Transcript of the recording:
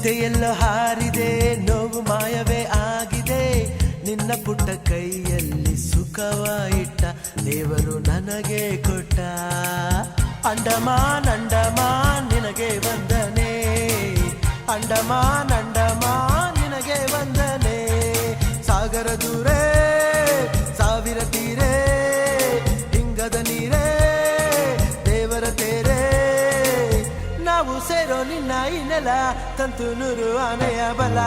ಚಿತೆಯೆಲ್ಲೋ ಹಾರಿದೆ, ನೋವು ಮಾಯವೇ ಆಗಿದೆ. ನಿನ್ನ ಪುಟ್ಟ ಕೈಯಲ್ಲಿ ಸುಖವ ಇಟ್ಟ ದೇವರು ನನಗೆ ಕೊಟ್ಟ. ಅಂಡಮಾನ್ ಅಂಡಮಾನ್ ನಿನಗೆ ವಂದನೆ, ಅಂಡಮಾನ್ ಅಂಡಮಾನ್ ನಿನಗೆ ವಂದನೆ. ಸಾಗರ ದೂರೇ ಸಾವಿರ ತೀರೇ, ಹಿಂಗದ ನೀರೇ ದೇವರ ತೇರೇ. ನಾವು ಸೇರೋ ನಿನ್ನ ಈ ನೆಲ, ತಂತು ನೂರು ಆನೆಯ ಬಲ.